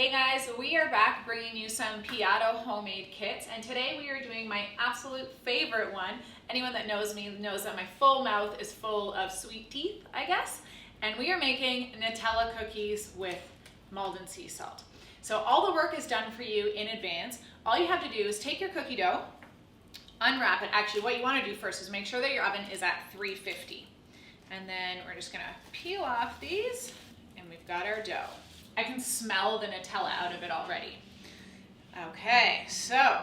Hey guys, we are back bringing you some Piatto homemade kits, and today we are doing my absolute favorite one. Anyone that knows me knows that my full mouth is full of sweet teeth, I guess. And we are making Nutella cookies with Maldon sea salt. So all the work is done for you in advance. All you have to do is take your cookie dough, unwrap it. Actually, what you want to do first is make sure that your oven is at 350. And then we're just gonna peel off these, and we've got our dough. I can smell the Nutella out of it already. Okay, so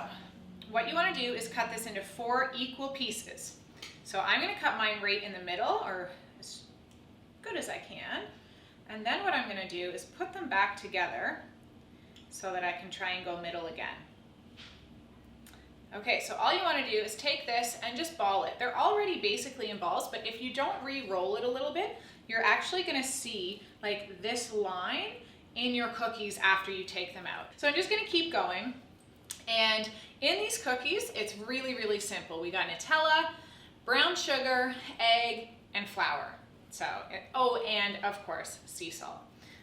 what you want to do is cut this into 4 equal pieces. So I'm going to cut mine right in the middle, or as good as I can. And then what I'm going to do is put them back together so that I can try and go middle again. Okay, so all you want to do is take this and just ball it. They're already basically in balls, but if you don't re-roll it a little bit, you're actually going to see like this line in your cookies after you take them out. So I'm just gonna keep going. And in these cookies, it's really, really simple. We got Nutella, brown sugar, egg, and flour. So, and of course, sea salt.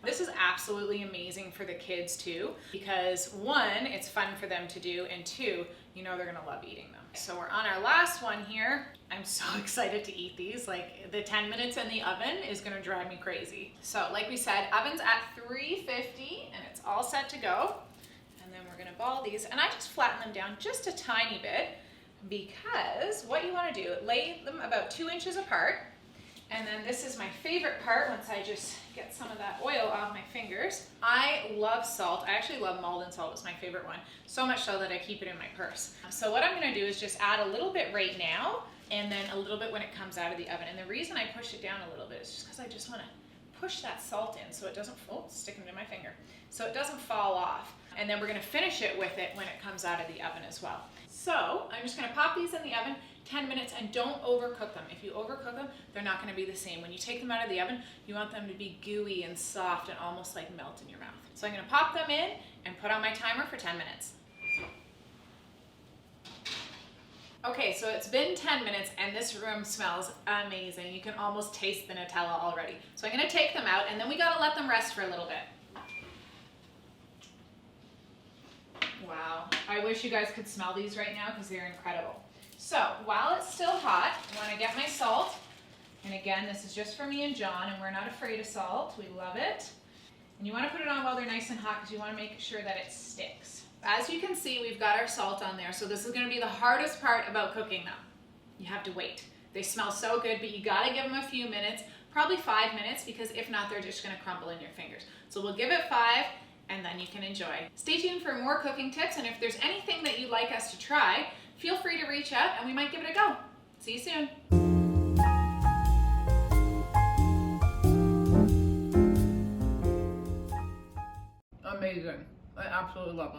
This is absolutely amazing for the kids too, because 1, it's fun for them to do, and 2, you know they're gonna love eating them. So we're on our last one here. I'm so excited to eat these. Like the 10 minutes in the oven is gonna drive me crazy. So like we said, oven's at 350 and it's all set to go. And then we're gonna ball these, and I just flatten them down just a tiny bit, because what you wanna do, lay them about 2 inches apart. And then this is my favorite part, once I just get some of that oil off my fingers. I love salt. I actually love Maldon salt. It's my favorite one. So much so that I keep it in my purse. So what I'm gonna do is just add a little bit right now, and then a little bit when it comes out of the oven. And the reason I push it down a little bit is just because I just wanna push that salt in so it doesn't, it's sticking to my finger, so it doesn't fall off. And then we're gonna finish it with it when it comes out of the oven as well. So I'm just gonna pop these in the oven 10 minutes, and don't overcook them. If you overcook them, they're not gonna be the same. When you take them out of the oven, you want them to be gooey and soft and almost like melt in your mouth. So I'm gonna pop them in and put on my timer for 10 minutes. Okay, so it's been 10 minutes and this room smells amazing. You can almost taste the Nutella already. So I'm gonna take them out, and then we gotta let them rest for a little bit. Wow, I wish you guys could smell these right now because they're incredible. So while it's still hot, I want to get my salt. And again, this is just for me and John, and we're not afraid of salt. We love it. And you want to put it on while they're nice and hot because you want to make sure that it sticks. As you can see, we've got our salt on there. So this is going to be the hardest part about cooking them. You have to wait. They smell so good, but you got to give them a few minutes, probably 5 minutes, because if not, they're just going to crumble in your fingers. So we'll give it 5. And then you can enjoy. Stay tuned for more cooking tips, and if there's anything that you'd like us to try, feel free to reach out and we might give it a go. See you soon. Amazing. I absolutely love them.